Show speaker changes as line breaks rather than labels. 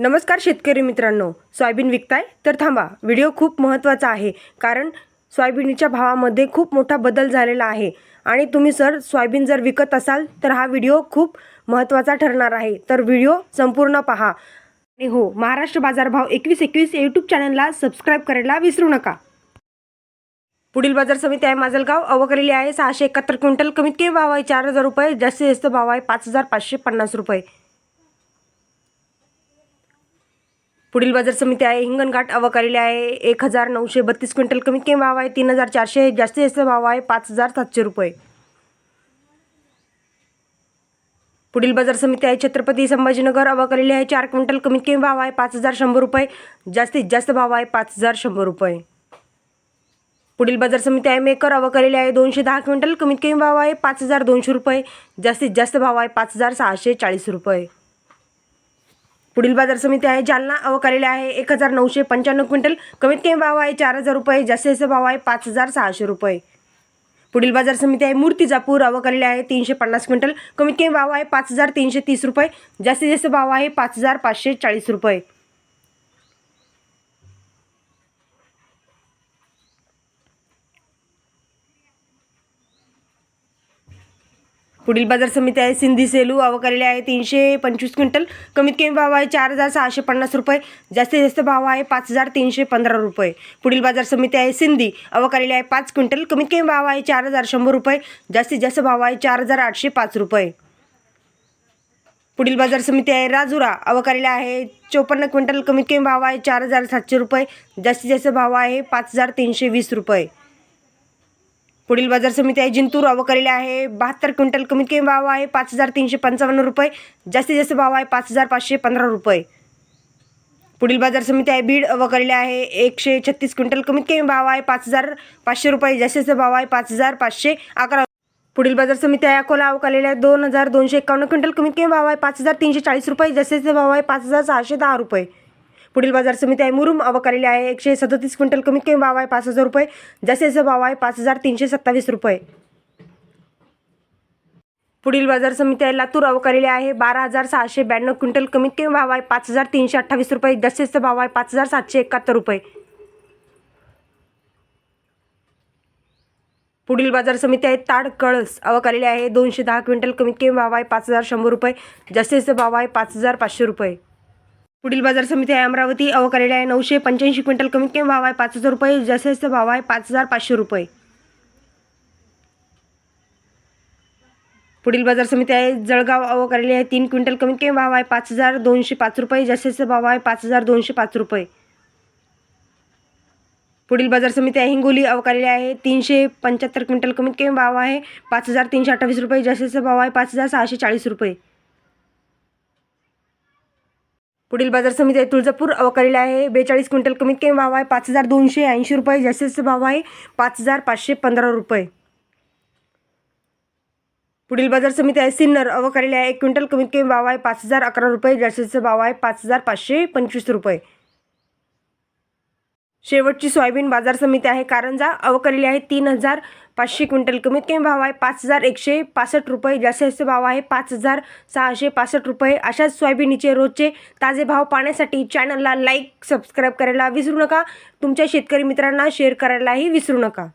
नमस्कार शेतकरी मित्रांनो, सोयाबीन विकताय तर थांबा. व्हिडिओ खूप महत्त्वाचा आहे, कारण सोयाबीनच्या भावामध्ये खूप मोठा बदल झालेला आहे आणि तुम्ही सोयाबीन जर विकत असाल तर हा व्हिडिओ खूप महत्त्वाचा ठरणार आहे. तर व्हिडिओ संपूर्ण पहा. आणि हो, महाराष्ट्र बाजारभाव 2121 यूट्यूब चॅनलला सबस्क्राईब करायला विसरू नका. पुढील बाजार समिती आहे माजलगाव. अवकलेली आहे 671 क्विंटल. कमीत कमी भाव आहे 4000 रुपये. जास्तीत जास्त भाव आहे 5550 रुपये. पुढील बाजार समिती आहे हिंगणघाट. अवकालेली आहे 1932 क्विंटल. कमीत कमी भाव आहे 3400. जास्तीत जास्त भाव आहे 5700 रुपये. पुढील बाजार समिती आहे छत्रपती संभाजीनगर. अवकालेली आहे 4 क्विंटल. कमीत कमी भाव आहे 5100 रुपये. जास्तीत जास्त भाव आहे 5100 रुपये. पुढील बाजार समिती आहे मेकर. अवकालेली आहे 210 क्विंटल. कमीत कमी भाव आहे 5200 रुपये. जास्तीत जास्त भाव आहे 5640 रुपये. पुढील बाजार समिती आहे जालना. अवकालेली आहे 1995 क्विंटल. कमीत कमी भाव आहे 4000 रुपये. जास्तीत जास्त भाव आहे 5600 रुपये. पुढील बाजार समिती आहे मूर्तिजापूर. अवकालेली आहे 350 क्विंटल. कमीत कमी भाव आहे 5330 रुपये. जास्तीत जास्त भाव आहे 5540 रुपये. पुढील बाजार समिती आहे सिंधी सेलू. अवकालेली आहे 325 क्विंटल. कमीत कमी भाव आहे 4650 रुपये. जास्तीत जास्त भाव आहे 5315 रुपये. पुढील बाजार समिती आहे सिंधी. अवकालेली आहे 5 क्विंटल. कमीत कमी भाव आहे 4100 रुपये. जास्तीत जास्त भाव आहे 4805 रुपये. पुढील बाजार समिती आहे राजुरा. अवकालेली आहे 54 क्विंटल. कमीत कमी भाव आहे 4700 रुपये. जास्तीत जास्त भाव आहे 5320 रुपये. पुढील बाजार समिती आहे जिंतूर. अवकालेली आहे 72 क्विंटल. कमीत कमी भाव आहे 5355 रुपये. जास्तीत जास्त भाव आहे 5515 रुपये. पुढील बाजार समिती आहे बीड. अवकालेली आहे 136 क्विंटल. कमीत कमी भाव आहे 5500 रुपये. जास्तीत जास्त भाव आहे 5511. पुढील बाजार समिती आहे अकोला. अवकालेली आहे 2251 क्विंटल. कमीत कमी भाव आहे 5340 रुपये. जास्तीत जास्त भाव आहे 5610 रुपये. पुढील बाजार समिती आहे मुरुम. अवकालेली आहे 137 क्विंटल. कमीत कमी भाव आहे 5000 रुपये. जास्तीत जास्त भाव आहे 5327 रुपये. पुढील बाजार समिती आहे लातूर. अवकालेली आहे 12692 क्विंटल. कमीत कमी भाव आहे 5328 रुपये. जास्तीत जास्त भाव आहे 5771 रुपये. पुढील बाजार समिती आहे ताड कळस. अवकालेली आहे 210 क्विंटल. कमीत कमी भाव आहे 5100 रुपये. जास्तीत जास्त भाव आहे 5500 रुपये. पुढील बाजार समिती आहे अमरावती. अवकालेली आहे 985 क्विंटल. कमीत कमी भाव आहे 5000 रुपये. जास्तीत जास्त भाव आहे 5500 रुपये. पुढील बाजार समिती आहे जळगाव. अवकालेली आहे 3 क्विंटल. कमीत कमी भाव आहे 5205 रुपये. जास्तीत जास्त भाव आहे 5205 रुपये. पुढील बाजार समिती आहे हिंगोली. अवकालेली आहे 375 क्विंटल. कमीत कमी भाव आहे 5328 रुपये. जास्तीत जास्त भाव आहे 5640 रुपये. पुढील बाजार समिती आहे तुळजापूर. अवकालेली आहे 42 क्विंटल. कमीत कमी भाव आहे 5280 रुपये. जास्तीत जास्त भाव आहे 5515 रुपये. पुढील बाजार समिती आहे सिन्नर. अवकालेली आहे 1 क्विंटल. कमीत कमी भाव आहे 5011 रुपये. जास्तीत जास्त भाव आहे 5525 रुपये. शेवटची सोयाबीन बाजार समिती आहे कारंजा. अवकालेली आहे 3500 क्विंटल. कमीत कमी भाव आहे 5165 रुपये. जास्तीत जास्त भाव आहे 5665 रुपये. अशाच सोयाबीनचे रोजचे ताजे भाव पाहण्यासाठी चॅनलला लाईक सबस्क्राईब करायला विसरू नका. तुमच्या शेतकरी मित्रांना शेअर करायलाही विसरू नका.